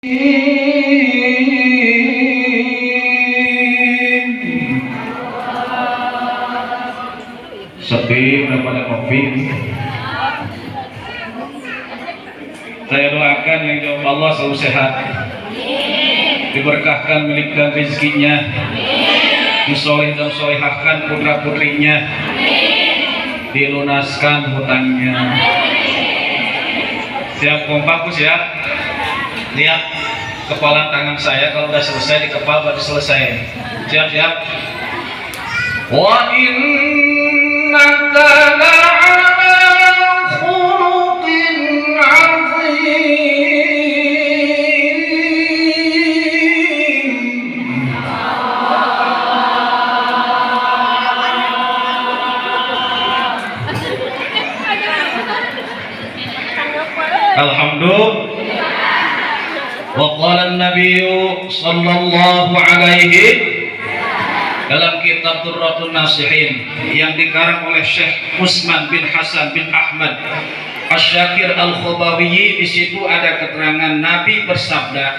Sepi udah pada kopi. Saya doakan yang jauh Allah selalu sehat, diberkahkan milikkan rezekinya, disoleh dan solehahkan putra putrinya, dilunaskan hutangnya. Siap kompak siap. Lihat kepala tangan saya, kalau udah selesai di kepala berarti selesai. Siap. Wa innaka la'ala khuluqin 'azim. Alhamdulillah. Wa qala an-nabiy sallallahu alaihi dalam kitab Durratun Nasihin yang dikarang oleh Syekh Usman bin Hasan bin Ahmad Asy-Syakir Al-Khubawi, di situ ada keterangan Nabi bersabda,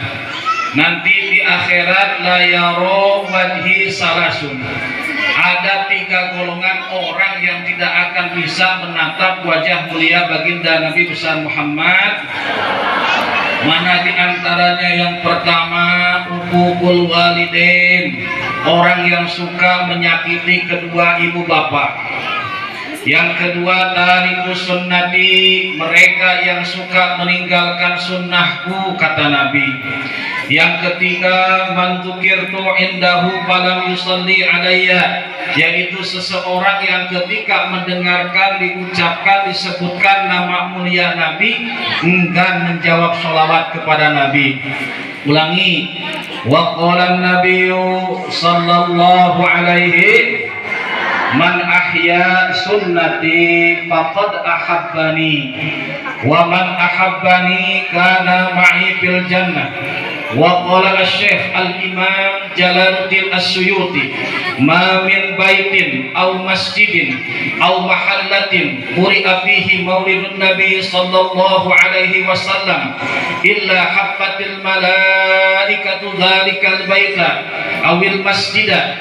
nanti di akhirat la yara wajhi salasun, ada 3 golongan orang yang tidak akan bisa menatap wajah mulia baginda Nabi besar Muhammad. Mana di antaranya? Yang pertama, uququl walidain, orang yang suka menyakiti kedua ibu bapak. Yang kedua, tarikus sunnati, mereka yang suka meninggalkan sunnahku, kata Nabi. Yang ketiga, man dzukirtu indahu falam yusalli alayya, yaitu seseorang yang ketika mendengarkan, diucapkan, disebutkan nama mulia Nabi, enggan menjawab sholawat kepada Nabi. Ulangi. Wa qala an-nabiyyu sallallahu alaihi man ahya sunnati faqad ahabbani wa man ahabbani kana ma'i fil jannah. Wa qala asy-syekh al-imam Jalaluddin As-Suyuti ma min baitin aw masjidin aw mahallatin quri'a fihi maulidun nabi sallallahu alaihi wasallam illa haffatil malaikatu dzalikal baita awil masjida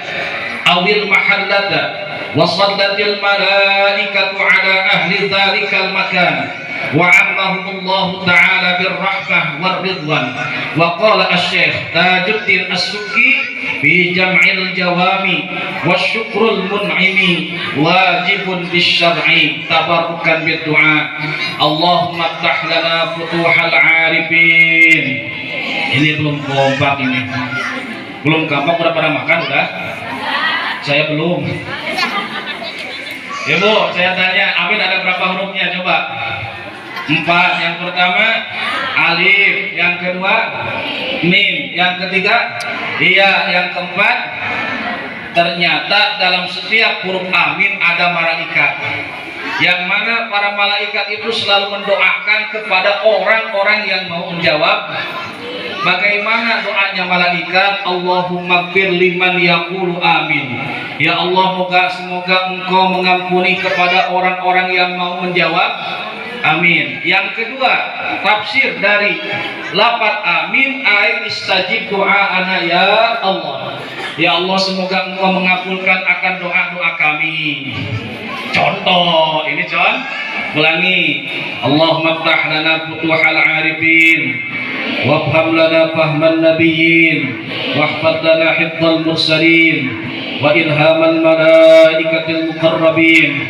awil mahallata wa sallatil malaikatu ala ahli dzalikal makan wa ammahumullahu ta'ala birrahmah warridwan. Wa qala asy-syekh Tajuddin As-Subki fi jam'il jawami wasyukrul mun'imi wajibun bisyar'i tabarrukan biddu'a. Allahumma ftah lana futuhal 'arifin. Ini belum kompak ini. Belum kompak, udah pada makan udah? Saya belum. Ya Bu, saya tanya, amin ada berapa hurufnya coba? 4. Yang pertama alif, yang kedua mim, yang ketiga iya, yang keempat ternyata dalam setiap huruf amin ada malaikat, yang mana para malaikat itu selalu mendoakan kepada orang-orang yang mau menjawab. Bagaimana doanya malaikat? Allahumma gfir liman yaqulu amin. Ya Allah, semoga engkau mengampuni kepada orang-orang yang mau menjawab amin. Yang kedua, tafsir dari lafaz amin, ai istajib doa'ana ya Allah. Ya Allah, semoga engkau mengabulkan akan doa-doa kami. Contoh ini ulangi. Allahumma ftah lana futuhal 'arifin wafham lana fahman nabiyyin wahfadz lana hifdzal mursalin wa ilhamal malaikatil muqarrabin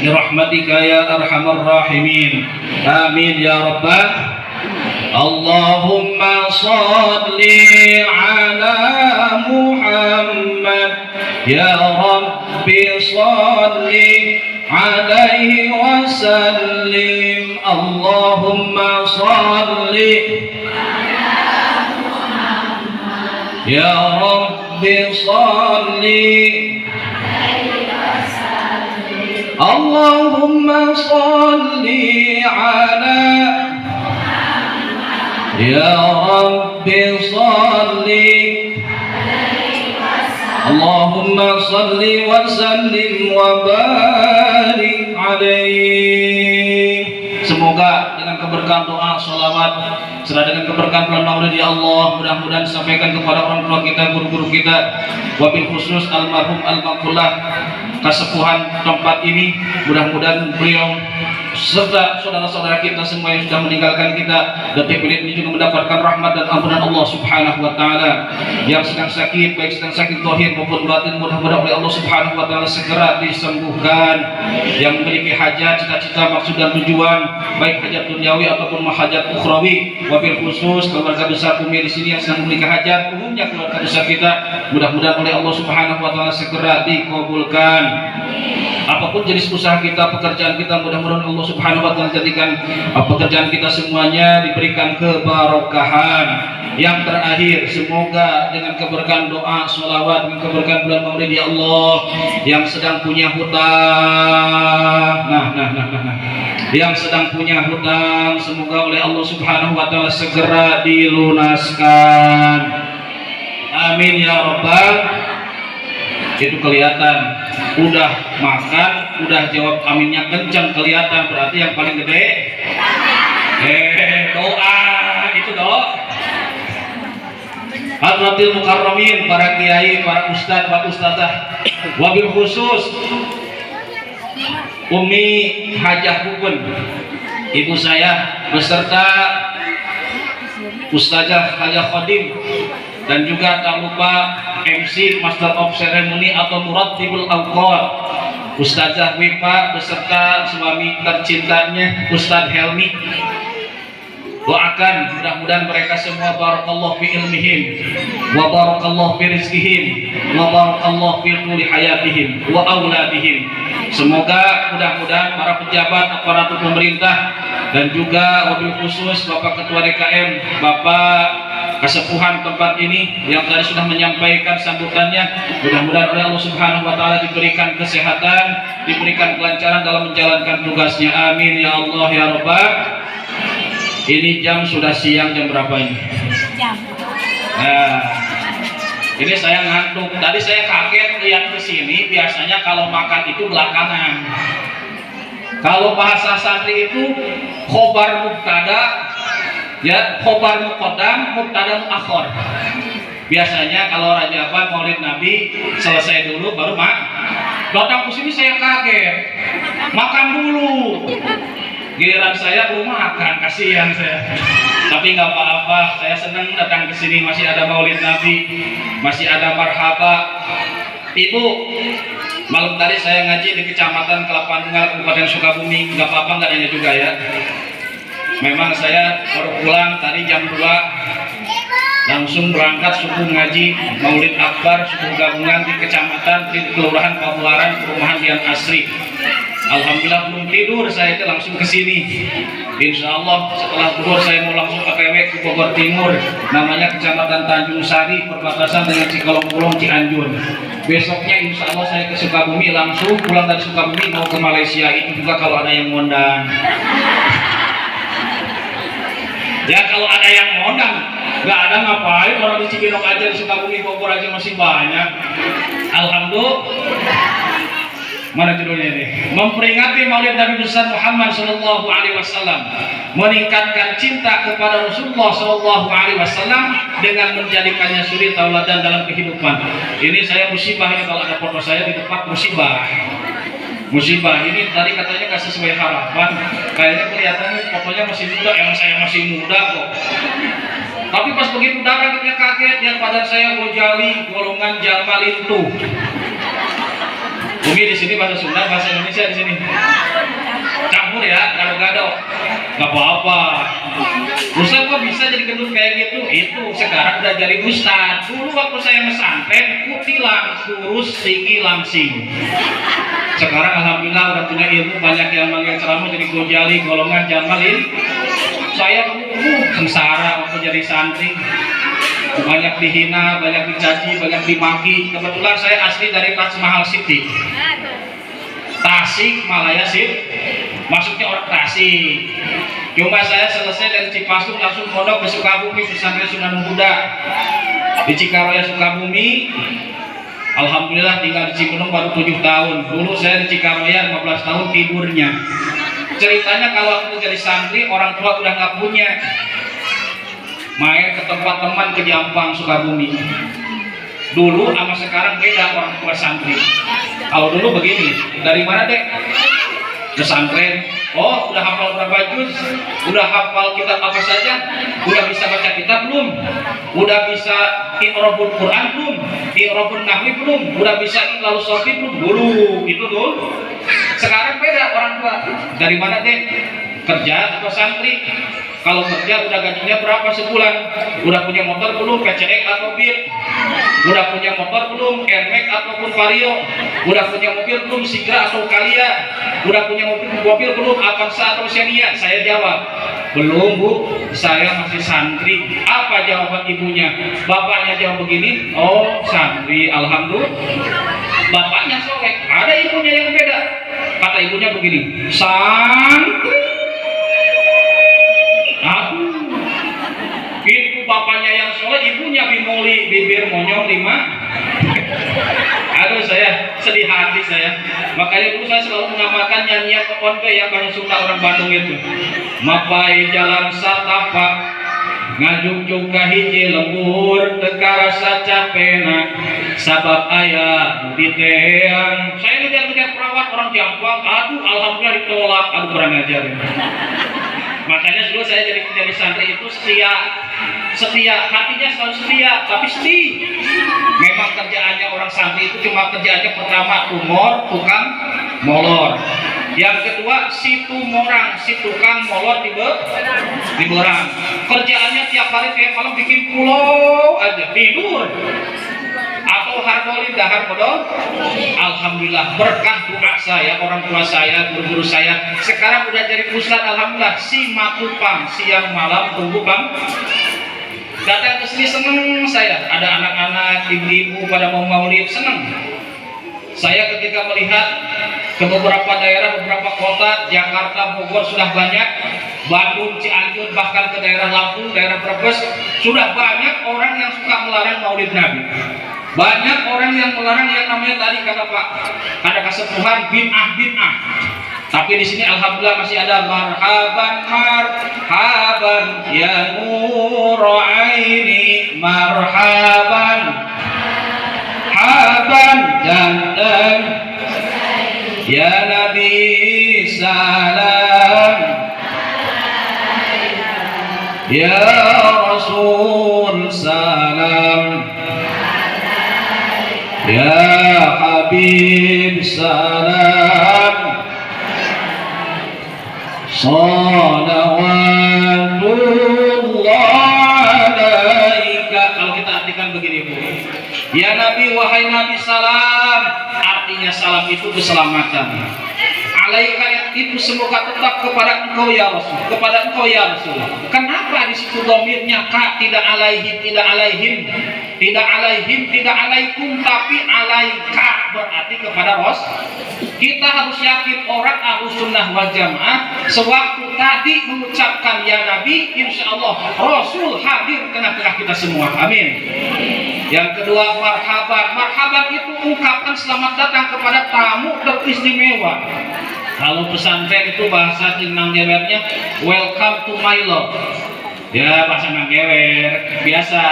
birahmatika ya arhamar rahimin. Amin ya rabbal. Allahumma shalli ala Muhammad ya Rabbi shalli alaihi wa sallim. Allahumma shalli ya Rabbi shalli Allahumma shalli ala ya Rabbi shalli Allahumma shalli wa sallim wa barik alaihi. Semoga dengan keberkahan doa, sholawat serta dengan keberkahan bulan Maulid ya Allah, mudah-mudahan disampaikan kepada orang tua kita, guru-guru kita, wabil khusus almarhum almarhumah kesepuhan tempat ini, mudah-mudahan beliau serta saudara-saudara kita semua yang sudah meninggalkan kita detik ini juga mendapatkan rahmat dan ampunan Allah Subhanahu wa taala. Yang sedang sakit, baik sedang sakit zahir maupun batin, mudah-mudahan oleh Allah Subhanahu wa taala segera disembuhkan. Yang memiliki hajat, cita-cita, maksud dan tujuan, baik hajat duniawi ataupun hajat ukhrawi, wabil khusus keluarga besar Umi di sini yang sedang memiliki hajat, umumnya keluarga besar kita, mudah-mudahan oleh Allah Subhanahu wa taala segera dikabulkan. Apapun jenis usaha kita, pekerjaan kita, mudah-mudahan Allah Subhanahu wa taala jadikan pekerjaan kita semuanya diberikan keberkahan. Yang terakhir, semoga dengan keberkahan doa, sholawat, dengan keberkahan bulan Maulid ya Allah, yang sedang punya hutang, yang sedang punya hutang, semoga oleh Allah Subhanahu wa taala segera dilunaskan. Amin ya rabbal. Itu kelihatan udah makan, udah jawab aminnya kencang, kelihatan berarti yang paling gede doa itu doa. Hadratil mukarramin, para kiai, para ustadz, para ustadzah, wabil khusus Umi Hajah Bukun, ibu saya beserta Ustazah Hajah Khodim, dan juga tak lupa MC Master of Ceremony atau Muratibul Awqat Ustazah Wifa beserta suami tercintanya Ustadz Helmi. Doakan mudah-mudahan mereka semua barakallahu fi ilmihim wa barakallahu fi rizqihim wa barakallahu fi tuli hayatihim wa auladihim. Semoga mudah-mudahan para pejabat aparatur pemerintah dan juga wabil khusus Bapak Ketua DKM, Bapak kesepuhan tempat ini yang tadi sudah menyampaikan sambutannya, mudah-mudahan oleh Allah Subhanahu wa taala diberikan kesehatan, diberikan kelancaran dalam menjalankan tugasnya. Amin ya Allah ya Rabbal. Ini jam sudah siang, jam berapa ini? Nah, ini saya ngantuk. Tadi saya kaget lihat ke sini. Biasanya kalau makan itu belakangan. Kalau bahasa santri itu khobar mubtada, ya khobar muqaddam, mubtada muakhir. Biasanya kalau Rajaban Maulid Nabi selesai dulu baru datang ke sini. Saya kaget, makan dulu. Giliran saya belum makan, kasihan saya. Tapi nggak apa-apa, saya senang datang ke sini. Masih ada Maulid Nabi, masih ada marhaba. Ibu, malam tadi saya ngaji di Kecamatan Kelapa Tunggal, Kabupaten Sukabumi. Nggak apa-apa, nggak nanya juga ya. Memang saya baru pulang tadi jam 2, langsung berangkat subuh ngaji Maulid Akbar subuh gabungan di Kecamatan di Kelurahan Pabularan, Perumahan Dian Asri. Alhamdulillah belum tidur, saya itu langsung ke sini. Insya Allah setelah zuhur saya mau langsung OTW ke Bogor Timur, namanya Kecamatan Tanjung Sari, perbatasan dengan Cikalongkulong, Cianjur. Besoknya insya Allah saya ke Sukabumi, langsung pulang dari Sukabumi mau ke Malaysia. Itu juga kalau ada yang ngundang. Ya kalau ada yang ngundang, nggak ada ngapain, orang di Cibinong aja, di Sukabumi, Bogor aja masih banyak. Alhamdulillah. Mana judulnya ini? Memperingati Maulid Nabi besar Muhammad Sallallahu Alaihi Wasallam, meningkatkan cinta kepada Rasulullah Sallallahu Alaihi Wasallam dengan menjadikannya suri tauladan dalam kehidupan. Ini saya musibah ini kalau ada foto saya di tempat musibah. Musibah ini tadi katanya nggak sesuai harapan. Kayaknya kelihatannya fotonya masih muda, emang saya masih muda kok. Tapi pas begitu datang kaget, yang badan saya gojali, golongan Jamalintu. Umi di sini bahasa Sunda, bahasa Indonesia di sini. Campur ya, gado-gado. Gak apa-apa. Ustaz kok bisa jadi gendut kayak gitu? Itu sekarang udah jadi ustaz. Dulu waktu saya mesantren, kutilang, kurus, tinggi, langsing. Sekarang alhamdulillah udah punya ilmu, banyak yang manggil ceramah jadi gojali, golongan Jamalin. Saya sengsara waktu jadi santri. Banyak dihina, banyak dicaci, banyak dimaki. Kebetulan saya asli dari Taj Mahal City, Tasik Malaya City, maksudnya orang Tasik. Cuma saya selesai dari Cipasung langsung mondok ke Sukabumi, pesantren Sunan Buddha di Cikaraya Sukabumi. Alhamdulillah tinggal di Cikunung baru 7 tahun. Dulu saya di Cikaraya 15 tahun tidurnya. Ceritanya kalau aku jadi santri, orang tua udah nggak punya. main ke tempat teman ke Jampang Sukabumi. Dulu sama sekarang beda orang tua santri. Kalau dulu begini, dari mana dek? Pesantren. Oh, udah hafal berapa juz? Udah hafal kitab apa saja? Udah bisa baca kitab belum? Udah bisa i'rabul Quran belum? I'rabul nahwi belum? Udah bisa lalu sofi belum? Dulu itu tuh. Sekarang beda orang tua. Dari mana dek? Kerja atau santri? Kalau kerja udah gajinya berapa sebulan? Udah punya motor belum? PCX atau BIR? Udah punya motor belum? Airmax ataupun Vario? Udah punya mobil belum? Sigra atau Kalia? Udah punya mobil belum? Avanza atau Xenia? Saya jawab, belum bu, saya masih santri. Apa jawaban ibunya? Bapaknya jawab begini, oh santri, alhamdulillah. Bapaknya soleh, ada ibunya yang beda. Kata ibunya begini, santri. Aduh, itu bapaknya yang soleh, ibunya bimoli, bibir monyong 5. Aduh, saya sedih hati saya. Makanya dulu saya selalu mengamalkan nyanyian konpe yang kalau Sunda orang Bandung itu. Mapai jalan satapak, ngajung ka hiji lembur, teka rasa capena, sabab ayah diteang. Saya ngejar-ngejar perawat orang Jampang, aduh alhamdulillah ditolak, aduh kurang ajar. Makanya dulu saya jadi santri itu setia, hatinya selalu setia, tapi sedih. Memang kerjaannya orang santri itu cuma kerjaannya pertama tumor, tukang molor. Yang kedua situ morang, si tukang molor di borang. Kerjaannya tiap hari tiap malam bikin pulau aja, tidur. Atau harbolin dahar bodol. Alhamdulillah berkah doa saya, orang tua saya, guru-guru saya sekarang udah jadi ustaz. Alhamdulillah si matupang siang malam tunggu bang datang ke sini, seneng saya. Ada anak-anak, ibu-ibu pada mau maulid, seneng saya ketika melihat ke beberapa daerah, beberapa kota, Jakarta, Bogor sudah banyak, Bandung, Cianjur, bahkan ke daerah Lampung, daerah Brebes sudah banyak orang yang suka melarang maulid Nabi. Banyak orang yang melarang yang namanya tadi kata Pak, ada kesepuhan bid'ah. Tapi di sini alhamdulillah masih ada marhaban ya nur aini, marhaban jantan ya Nabi salam ya Rasul salam ya Habib salam salawatullah alaika. Kalau kita artikan begini bu, ya Nabi, wahai Nabi salam, artinya salam itu keselamatan. Alaika itu semoga tetap kepada engkau ya Rasul, kepada engkau ya Rasul. Kenapa di situ domirnya ka, tidak alaihim, tidak alaihim, tidak alaihim, tidak alaikum, tapi alaika berarti kepada Rasul. Kita harus yakin orang Ahlus Sunnah wal Jamaah sewaktu tadi mengucapkan ya Nabi, insya Allah Rasul hadir tengah-tengah kita semua. Amin. Yang kedua marhaban itu ungkapan selamat datang kepada tamu teristimewa. Kalau pesantren itu bahasa Nanggewernya welcome to my love. Ya bahasa Nanggewer biasa.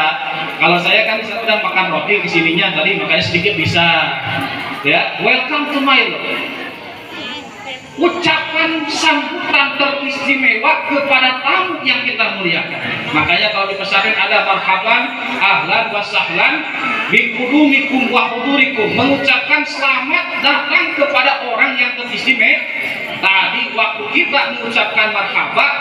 Kalau saya kan sudah makan roti kesininya tadi, makanya sedikit bisa. Ya welcome to my love. Ucapan sambutan teristimewa kepada tamu yang kita muliakan. Makanya kalau di pesantren ada marhaban, ahlan wa sahlan biqudumikum wa hudurikum, mengucapkan selamat datang kepada orang yang teristimewa. Tadi waktu kita mengucapkan marhaban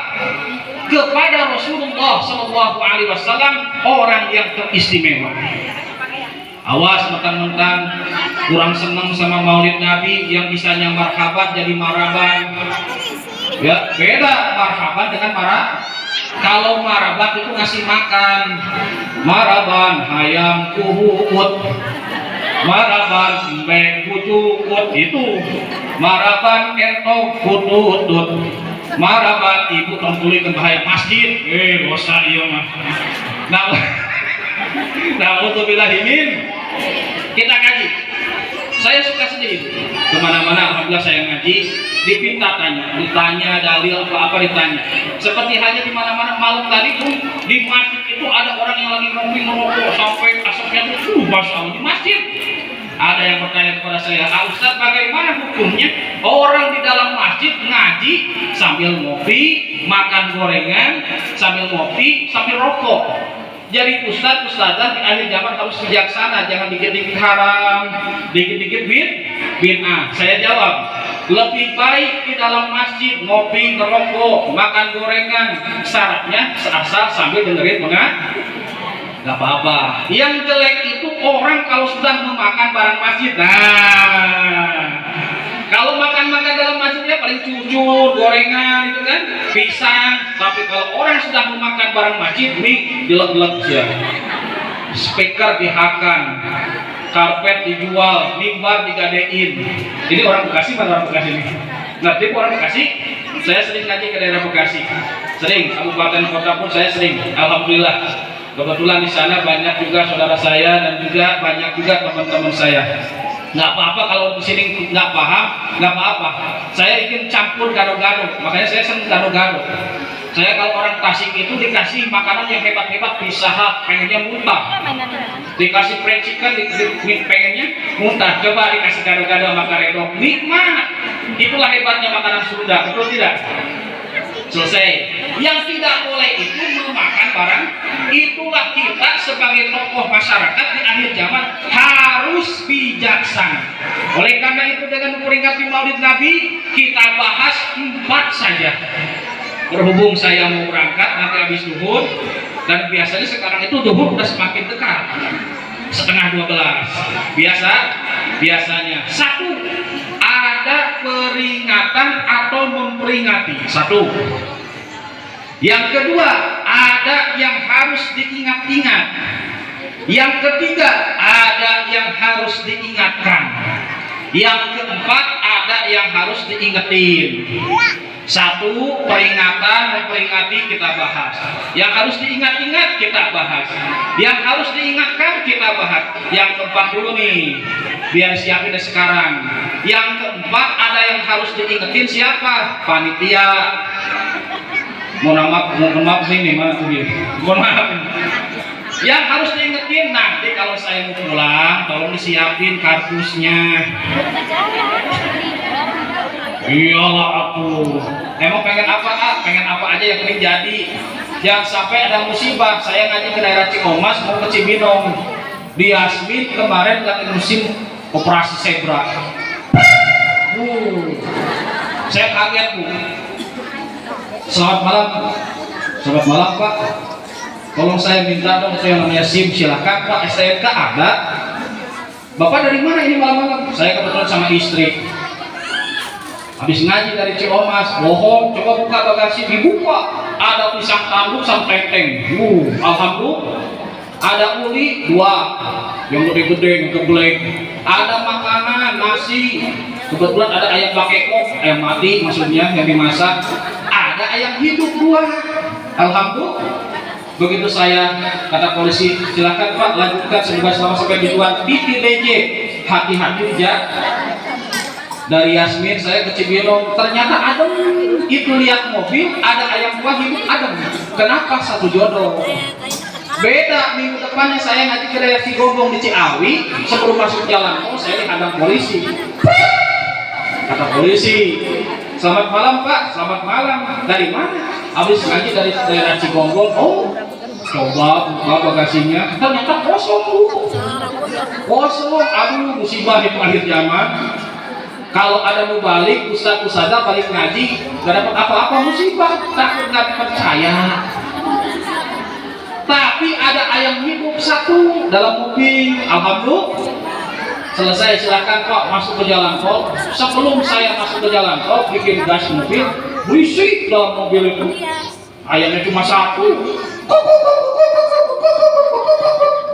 kepada Rasulullah Shallallahu Alaihi Wasallam, orang yang teristimewa. Awas mentang-mentang kurang senang sama maulid Nabi, yang bisanya marhaban jadi maraban. Ya beda marhaban dengan marah. Kalau maraban itu ngasih makan, maraban hayam kuhut, maraban mbek kucukut, itu maraban ento kututut, maraban ibu tongkuli ke bahaya masjid. Dosa iya mah. Na'udzubillahimin. Kita kaji. Saya suka sedih. Kemana-mana alhamdulillah saya ngaji, ditanya dalil apa ditanya. Seperti hanya di mana-mana malam tadi pun di masjid itu ada orang yang lagi ngopi ngerokok sampai asapnya tuh basah di masjid. Ada yang bertanya kepada saya, Ustaz, bagaimana hukumnya orang di dalam masjid ngaji sambil ngopi, makan gorengan, sambil ngopi, sambil rokok. Jadi ustazah di akhir zaman harus bijaksana, jangan dikit-dikit haram, dikit-dikit bid'ah. Saya jawab, lebih baik di dalam masjid ngopi, ngerokok, makan gorengan, syaratnya seasal sambil dengerin nggak apa-apa. Yang jelek itu orang kalau sudah memakan barang masjid. Nah, kalau makan dalam masjidnya paling cucur, gorengan itu kan, pisang. Tapi kalau orang sudah memakan barang masjid, mie dilek-lek ya, speaker dihakan, karpet dijual, mimbar digadein. Ini orang Bekasi, mana orang Bekasi ini? Ngerti orang Bekasi? Saya sering ngaji ke daerah Bekasi, sering kabupaten kota pun saya sering. Alhamdulillah. Kebetulan di sana banyak juga saudara saya dan juga banyak juga teman-teman saya. Nggak apa-apa kalau di sini nggak paham, nggak apa-apa. Saya ingin campur gado-gado, makanya saya senang gado-gado. Saya kalau orang Tasik itu dikasih makanan yang hebat-hebat, bisa pengennya muntah. Dikasih fried chicken, pengennya muntah. Coba dikasih gado-gado sama karedok, nikmat. Itulah hebatnya makanan Sunda, betul tidak? Selesai. Yang tidak boleh itu memakan barang. Itulah kita sebagai tokoh masyarakat di akhir zaman harus bijaksana. Oleh karena itu dengan memperingati Maulid Nabi, kita bahas 4 saja. Berhubung saya mau berangkat nanti habis zuhur, dan biasanya sekarang itu zuhur udah semakin dekat, 11:30. Biasanya satu, ada peringatan atau memperingati. Satu. Yang kedua, ada yang harus diingat-ingat. Yang ketiga, ada yang harus diingatkan. Yang keempat, ada yang harus diingetin. Satu, peringatan, memperingati kita bahas. Yang harus diingat-ingat kita bahas. Yang harus diingatkan kita bahas. Yang keempat dulu nih, biar siapin sekarang. Yang keempat, ada yang harus diingetin siapa? Panitia. Mohon maaf ini mana tuh dia? Mohon maaf. Yang harus diingetin nanti kalau saya mau pulang, tolong disiapin kardusnya. Iyalah aku. Emang pengen apa? Pengen apa aja yang penting jadi. Jangan sampai ada musibah. Saya ngaji ke daerah Cikomas mau ke Cibinong. Di Yasmin kemarin lagi musim operasi zebra. Saya kaget Bu. Selamat malam Pak. Tolong saya minta dong yang namanya SIM, silakan Pak. STNK ada. Bapak dari mana ini malam-malam? Saya kebetulan sama istri. Habis ngaji dari Ciomas, bohong. Coba buka bagasi, dibuka. Ada pisang tanduk sama tenteng. Alhamdulillah. Ada uli 2, yang gede-gede, yang keblek. Ada makanan, nasi. Kebetulan ada ayam bakeko, ayam mati maksudnya yang dimasak. Ada ayam hidup 2. Alhamdulillah. Begitu saya kata polisi, silakan Pak lanjutkan semoga selamat sampai tujuan di TDJ. Hati-hati ya. Dari Yasmin saya ke Cibinong, ternyata adem. Itu lihat mobil ada ayam buah hidup adem. Kenapa? Satu jodoh. Beda minggu depannya saya ngaji ke daerah Cigombong di Ciawi, sebelum masuk jalan tol saya dihadang polisi. Kata polisi, selamat malam Pak, selamat malam. Dari mana? Habis ngaji dari daerah Cigombong. Oh, coba buka bagasinya, ternyata kosong Bu. Kosong. Aduh, musibah itu akhir zaman. Kalau ada mau balik, ustadz-ustadzah balik ngaji, gak dapat apa-apa, musibah. Takut gak percaya. Tapi ada ayam hidup 1 dalam mobil. Alhamdulillah. Selesai, silakan Pak masuk ke jalan tol. Sebelum saya masuk ke jalan tol, bikin gas mobil, berisik dalam mobil itu. Ayamnya cuma 1.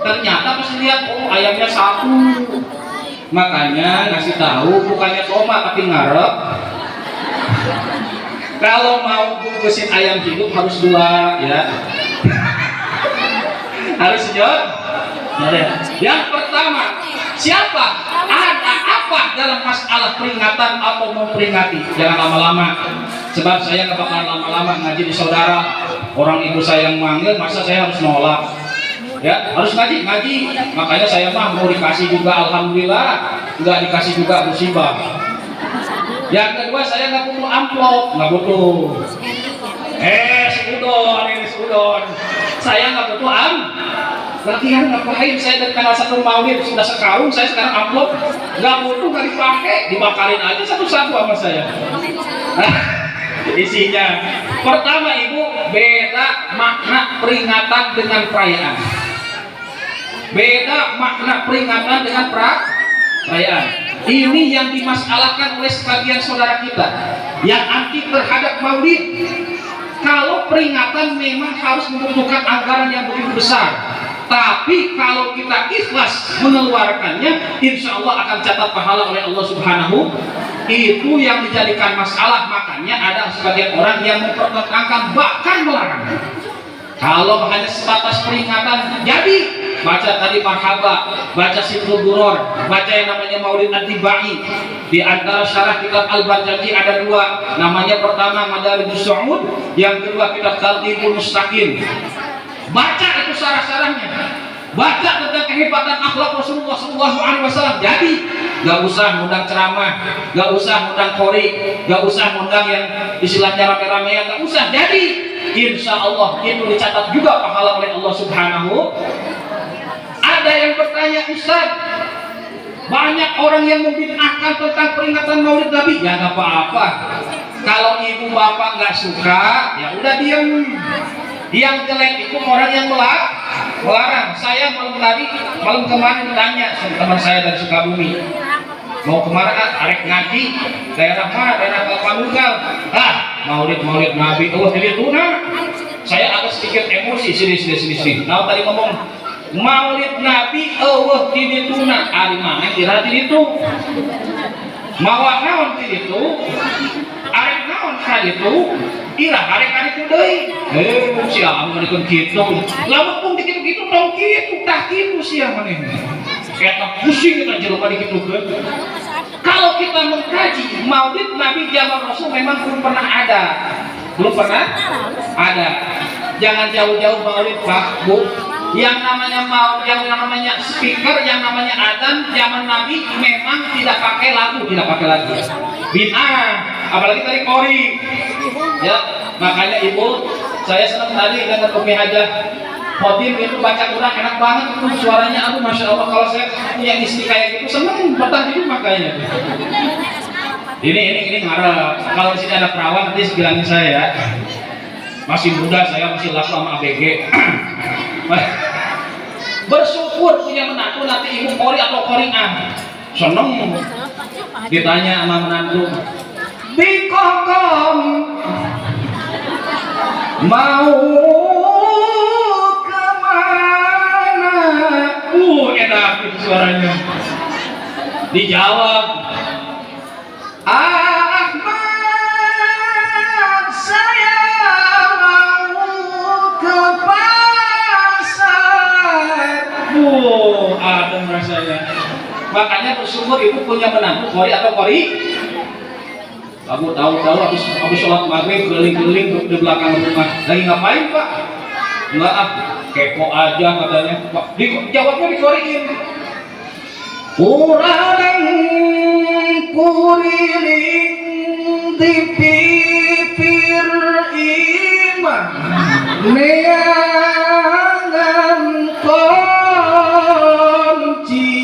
Ternyata pas lihat, oh ayamnya 1. Makanya ngasih tahu bukannya tomat tapi ngarep. Kalau mau bungkusin ayam hidup harus 2 ya. Harus jawab. Yang pertama, siapa? Ada apa dalam masalah peringatan atau memperingati? Jangan lama-lama, sebab saya nggak bakalan lama-lama ngaji di saudara. orang ibu saya yang manggil, masa saya harus nolak? Ya, harus ngaji. Makanya saya mah mau dikasih juga, alhamdulillah. Nggak dikasih juga musibah. Yang kedua, saya nggak butuh amplop, nggak butuh. Seudon. Saya nggak butuh latihan ngapain? Saya dari tanggal 1 Maulid sudah sekarung, saya sekarang amplop nggak butuh, nggak dipakai, dibakarin aja satu-satu sama saya. Isinya, pertama ibu, beda makna peringatan dengan perayaan. Beda makna peringatan dengan perayaan. Ini yang dimasalahkan oleh sebagian saudara kita yang anti terhadap Maulid. Kalau peringatan memang harus membutuhkan anggaran yang begitu besar, tapi kalau kita ikhlas mengeluarkannya, insya Allah akan catat pahala oleh Allah Subhanahu. Itu yang dijadikan masalah. Makanya ada sebagian orang yang mempertentangkan bahkan melarang. Kalau hanya sebatas peringatan, jadi baca tadi marhaba, baca Sifrul Duror, baca yang namanya Maulid At-Tibai. Di antara syarah kitab Al-Barjaji ada 2, namanya pertama Madarijus Su'ud, yang kedua kitab Tartibul Mustaqim. Baca itu syarah-syarahnya, baca tentang kehebatan akhlak Rasulullah SAW. Jadi gak usah ngundang ceramah, gak usah ngundang khori, gak usah ngundang yang istilahnya rame-ramean, gak usah. Jadi insya Allah itu dicatat juga pahala oleh Allah Subhanahu. Ada yang bertanya, Ustaz, banyak orang yang membid'ahkan tentang peringatan Maulid Nabi. Ya nggak apa-apa. Kalau ibu bapak nggak suka, ya udah diam. Yang jelek itu orang yang melarang. Saya malam kemarin ditanya sama teman saya dari Sukabumi, mau kemana? Arek ngaji daerah mana? Daerah Kalpamugal. Maulid Nabi. Oh jadi itu saya agak sedikit emosi. Sini. Nah tadi ngomong Maulid Nabi. Oh jadi itu ari mana kira jadi itu. Mawa naon itu. Arek naon kali itu. Ira arek itu deui. Sia amun kitu. Lamun pun dikitu-kitu tong kitu tah kitu sia maneh. Kita pusing kita jelema dikitukeun. Kalau kita mengkaji Maulid Nabi zaman Rasul memang belum pernah ada. Jangan jauh-jauh Maulid Pak, Bu. Yang namanya speaker, yang namanya adzan zaman Nabi memang tidak pakai lagu. Bid'ah, apalagi tadi kori. Ya, makanya Ibu, saya senang tadi dengan Umi Hajah Khotim itu baca Quran enak banget itu suaranya, aduh masya Allah. Kalau saya punya istri kayak gitu seneng bertahan hidup makanya. Ini ngarep. Kalau di sini ada perawan nanti bilangin saya ya. Masih muda saya, masih laku sama ABG. Bersyukur punya menantu nanti ibu kori atau koringan. Seneng ditanya sama menantu, Bikongkong mau enak itu suaranya. Dijawab, Ahmad saya mau ke pasar. Adem rasanya. Makanya bersyukur ibu punya menantu kori atau kori. Kamu tahu habis sholat maghrib keliling-keliling di belakang rumah. Lagi ngapain Pak? Enggak kepo aja katanya. Jawabnya dikoriin. Kurang kuriling di pipir iman neangan kunci.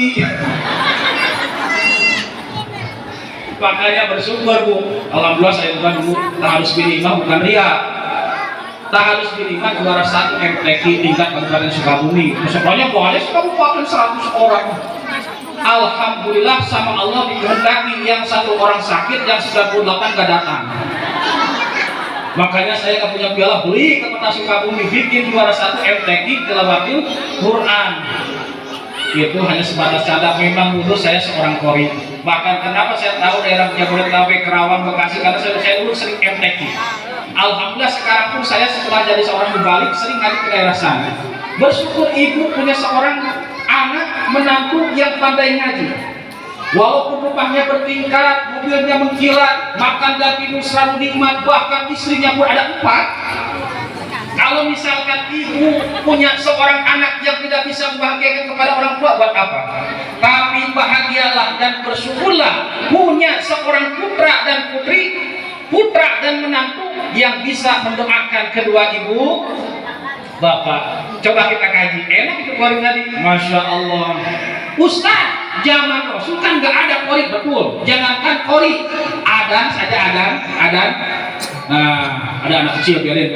Makanya bersyukur Bu. Alhamdulillah saya bukan harus pilih imam, bukan ria. Harus dilihat juara 1 MTQ tingkat Kabupaten Sukabumi. Sebenarnya boleh Kabupaten 100 orang. Alhamdulillah sama Allah dikehendaki yang 1 orang sakit, yang 98 gak datang. Makanya saya gak punya piala, beli ke Kota Sukabumi, bikin juara 1 MTQ tilawatil Quran. Itu hanya sebatas cadang. Memang dulu saya seorang kori. Bahkan kenapa saya tahu daerah Jabodetabek, Kerawang, Bekasi, karena saya dulu sering MTQ. Alhamdulillah sekarang pun saya setelah jadi seorang mubalik sering ngaji ke daerah sana. Bersyukur ibu punya seorang anak menantu yang pandai ngaji. Walaupun rumahnya bertingkat, mobilnya mengkilat, makan dan minum selalu nikmat, bahkan istrinya pun ada 4. Kalau misalkan ibu punya seorang anak yang tidak bisa membahagiakan kepada orang tua, buat apa? Tapi bahagialah dan bersyukurlah punya seorang putra dan putri, putra dan menantu yang bisa mendoakan kedua ibu bapak. Coba kita kaji, enak itu kori tadi, masya Allah. Ustaz, zaman Rasul kan nggak ada kori, betul. Jangankan kori, adan saja adan. Nah, ada anak kecil, biarin.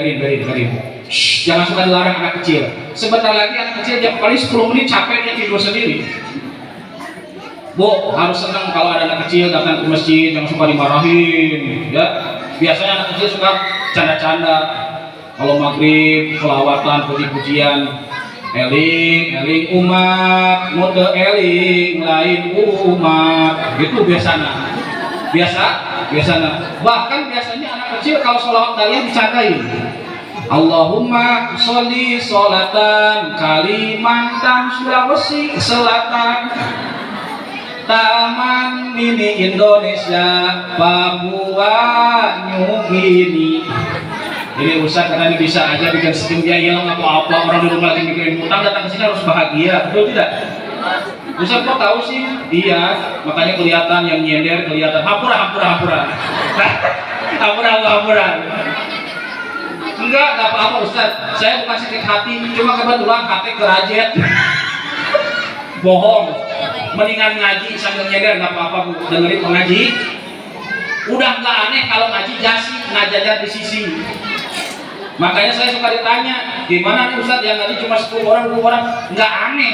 Shh, jangan suka dilarang anak kecil. Sebentar lagi anak kecil jam paling 10 menit capek dia tidur sendiri. Bu, harus senang kalau ada anak kecil datang ke masjid, jangan suka dimarahin. Ya, biasanya anak kecil suka canda-canda. Kalau maghrib, selawatan, puji-pujian, eling umat, mode eling lain umat, itu biasanya. Bahkan biasanya anak kecil kalau sholawat kalian dicandain. Allahumma sholli sholatan Kalimantan Sulawesi Selatan Taman Mini Indonesia Papua New Guinea. Ini Ustaz karena ini bisa aja bikin sistem biaya nggak apa-apa, orang di rumah lagi mikirin utang, datang ke sini harus bahagia, betul tidak? Ustaz kok tahu sih? Iya, makanya kelihatan yang nyender, kelihatan hampura. Enggak apa-apa Ustaz, saya bukan sakit hati, cuma kebetulan hati kerajet. Bohong, mendingan ngaji sambil nyender, nggak apa-apa Bu, dengerin pengaji. Udah nggak aneh kalau ngaji jasi, ngajajar di sisi. Makanya saya suka ditanya, gimana nih Ustaz yang ngaji cuma 10 orang, nggak aneh.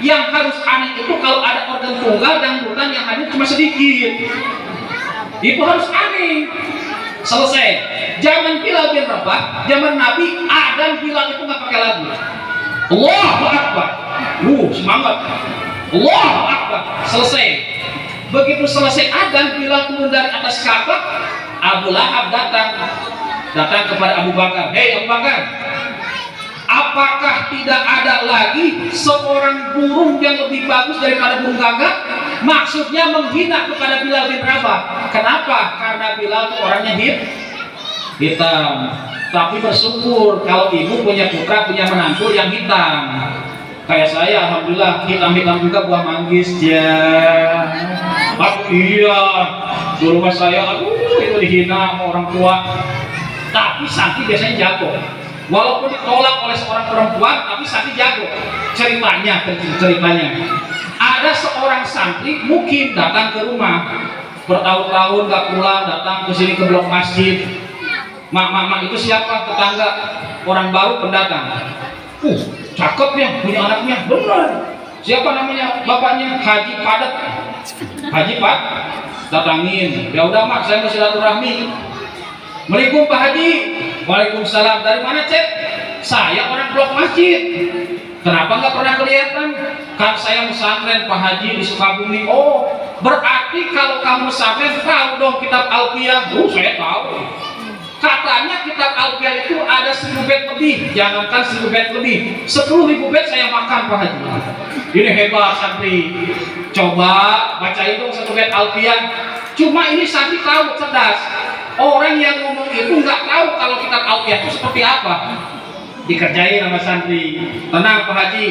Yang harus aneh itu kalau ada organ tunggal dan dangdutan yang hadir cuma sedikit. Itu harus aneh. Selesai. Zaman Bilal bin Rabah, zaman Nabi, Adam Bilal itu nggak pakai lagu. Allahu Akbar. Semangat. Allahu Akbar. Selesai. Begitu selesai Adam Bilal turun dari atas Ka'bah, Abu Lahab datang kepada Abu Bakar. Hei Abu Bakar, apakah tidak ada lagi seorang burung yang lebih bagus daripada burung gagak? Maksudnya menghina kepada Bilal bin Rabah. Kenapa? Karena Bilal itu orangnya hitam. Tapi bersyukur kalau ibu punya putra, punya menantu yang hitam. Kayak saya, alhamdulillah hitam-hitam juga buah manggis ya. Iya, di rumah saya, itu dihina sama orang tua. Tapi santri biasanya jago. Walaupun ditolak oleh seorang perempuan, tapi santri jago. Ceritanya. Ada seorang santri mungkin datang ke rumah, bertahun-tahun gak pulang, datang ke sini ke blok masjid. Mak itu siapa? Tetangga, orang baru pendatang. Cakep ya, punya anaknya, benar. Siapa namanya bapaknya? Haji Padat. Datangin. Ya udah mak, saya mau silaturahmi. Assalamualaikum Pak Haji. Waalaikumsalam. Dari mana cek? Saya orang blok masjid. Kenapa nggak pernah kelihatan? Kan saya pesantren Pak Haji di Sukabumi. Oh, berarti kalau kamu pesantren tahu dong kitab Alfiyah. Saya tahu. Katanya kitab Alfiyah itu ada 1000 bait lebih. Jangankan 1000 bait lebih, 10.000 bait saya makan Pak Haji. Ini hebat santri. Coba bacain dong 1 bait Alfiyah. Cuma ini santri tahu, cerdas. Orang yang ngomong itu nggak tahu kalau kitab Alfiyah itu seperti apa. Dikerjain sama santri. Tenang Pak Haji.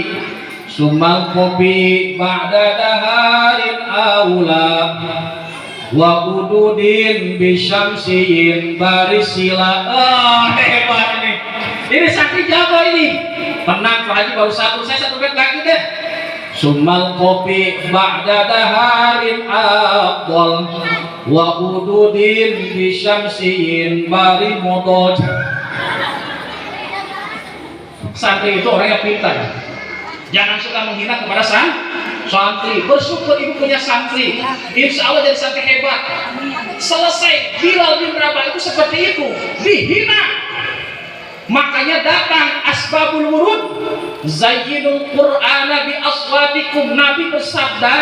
Sumbang kopi ba'da daharin aula wa ududin bisyamsiin barisila. Hebat ini. Ini santri jago ini. Tenang Pak Haji, baru satu, saya 1 bait lagi deh. Sumbang kopi ba'da daharin abdol wa ududin bisyamsiin barimudod. Santri itu orang yang pintar. Jangan suka menghina kepada santri. Bersyukur ibu punya santri. Insya Allah jadi santri hebat. Selesai. Bilal bin Rabah itu seperti itu, dihina. Makanya datang asbabul wurud, zayyinul qur'ana bi aswatikum. Nabi bersabda,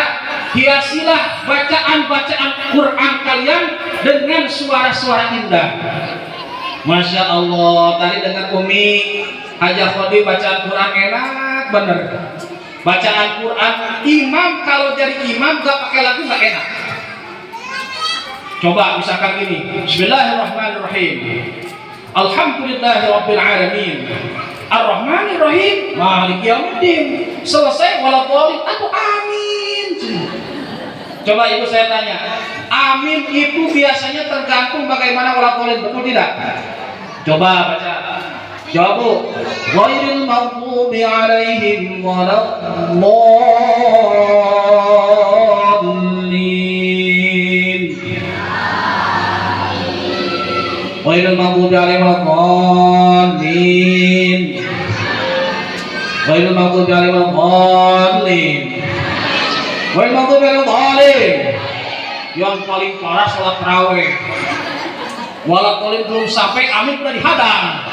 hiasilah bacaan-bacaan Quran kalian dengan suara-suara indah. Masya Allah, tadi dengar Umi Hajah Khodi bacaan Quran enak bener. Bacaan Quran, imam kalau jadi imam gak pakai lagu gak enak. Coba misalkan gini, Bismillahirrahmanirrahim. Alhamdulillahirabbil alamin. Ar-Rahmanir Rahim, Maliki Yaumiddin. Selesai waladhdallin atau amin. Coba ibu saya tanya, amin itu biasanya tergantung bagaimana waladhdallin, betul tidak? Coba baca. Jawab Bu. Ghairil maghdubi alaihim waladdallin. Ghairil maghdubi alaihim waladdallin. Ghairil maghdubi alaihim waladdallin. Ghairil maghdubi alaihim waladdallin. Yang paling parah salat tarawih. Waladhdallin belum sampai amin sudah dihadang.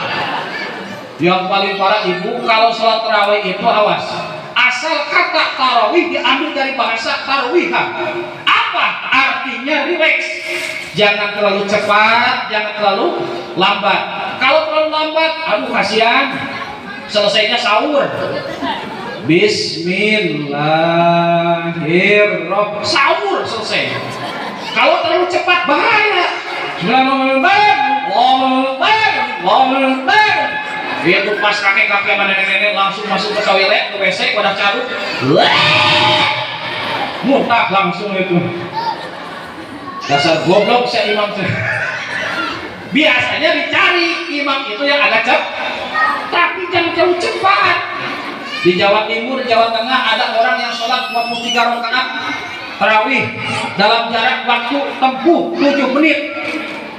Yang paling parah ibu, kalau sholat tarawih itu awas, asal kata tarawih diambil dari bahasa tarwiha. Apa artinya? Relax. Jangan terlalu cepat, jangan terlalu lambat. Kalau terlalu lambat, aduh kasihan, selesainya sahur. Bismillahirrahmanirrahim, sahur selesai. Kalau terlalu cepat bahaya. Itu pas kakek-kakek sama nenek-nenek langsung masuk ke toilet, ke WC, pada carut, muntah langsung itu. Dasar goblok si imam. Biasanya dicari imam itu yang agak cepat, tapi jangan terlalu cepat. Di Jawa Timur, Jawa Tengah ada orang yang sholat 23 rakaat tarawih dalam jarak waktu tempuh 7 menit.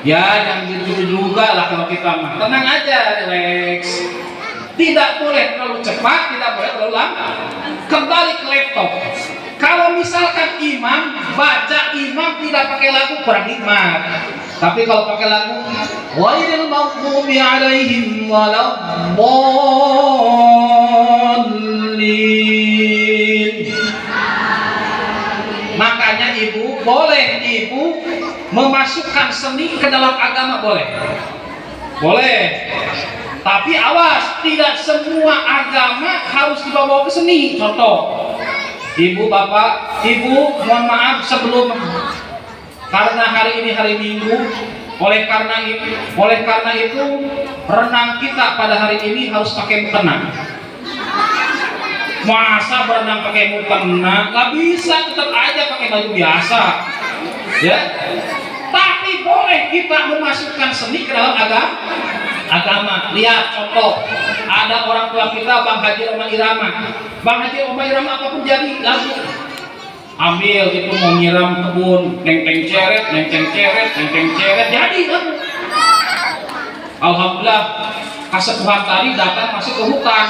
Ya, jangan gitu juga lah kalau kita mah. Tenang aja, relax. Tidak boleh terlalu cepat, tidak boleh terlalu lambat. Kembali ke laptop. Kalau misalkan imam baca, imam tidak pakai lagu, kurang hikmat. Tapi kalau pakai lagu, ghairil maghdubi alaihim waladdallin. Makanya ibu, boleh ibu memasukkan seni ke dalam agama, boleh. Boleh. Tapi awas, tidak semua agama harus dibawa ke seni. Contoh, ibu, bapak, ibu, mohon maaf sebelum, karena hari ini hari Minggu, oleh karena itu renang kita pada hari ini harus pakai mukena. Masa berenang pakai mukena? Nggak bisa, tetap aja pakai baju biasa. Ya, tapi boleh kita memasukkan seni ke dalam agama. Lihat contoh, ada orang tua kita, Bang Haji Roma Irama. Bang Haji Roma Irama apapun jadi lagu. Ambil itu mau nyiram kebun, neng ceret, jadi lagu. Alhamdulillah, kasepuhan tadi datang masuk ke hutan.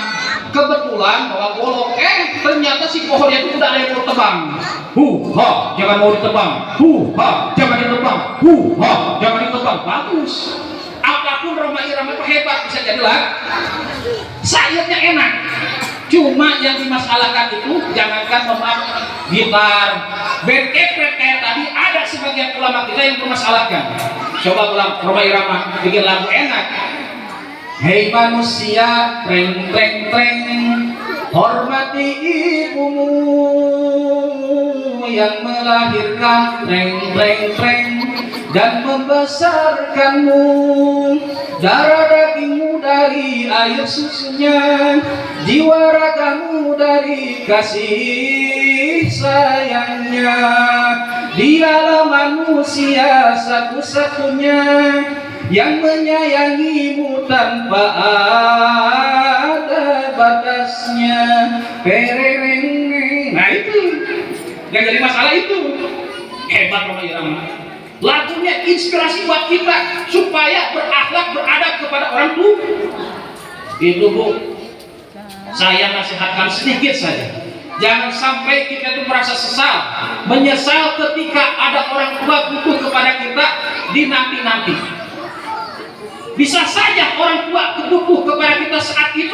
Kebetulan bawa golok, ternyata si pohonnya itu udah ada yang mau tebang. Ha, jangan mau ditebang. Ha, jangan ditebang. Ha, jangan ditebang. Bagus. Apapun Roma Irama itu hebat, bisa jadi lagu. Sayurnya enak. Cuma yang dimasalahkan itu jangankan memakai gitar, band efek kayak tadi, ada sebagian ulama kita yang bermasalahkan. Coba ulang Roma Irama bikin lagu enak. Hei manusia, treng treng treng, hormati ibumu yang melahirkan, treng treng treng, dan membesarkanmu. Darah dagingmu dari air susunya, jiwa ragamu dari kasih sayangnya. Dialah manusia satu-satunya yang menyayangimu tanpa ada batasnya. Nah itu yang jadi masalah itu. Hebat Roma Irama. Lagunya inspirasi buat kita supaya berakhlak, beradab kepada orang tua. Itu Bu, saya nasihatkan sedikit saja. Jangan sampai kita itu merasa menyesal ketika ada orang tua butuh kepada kita di nanti-nanti. Bisa saja orang tua butuh kepada kita saat itu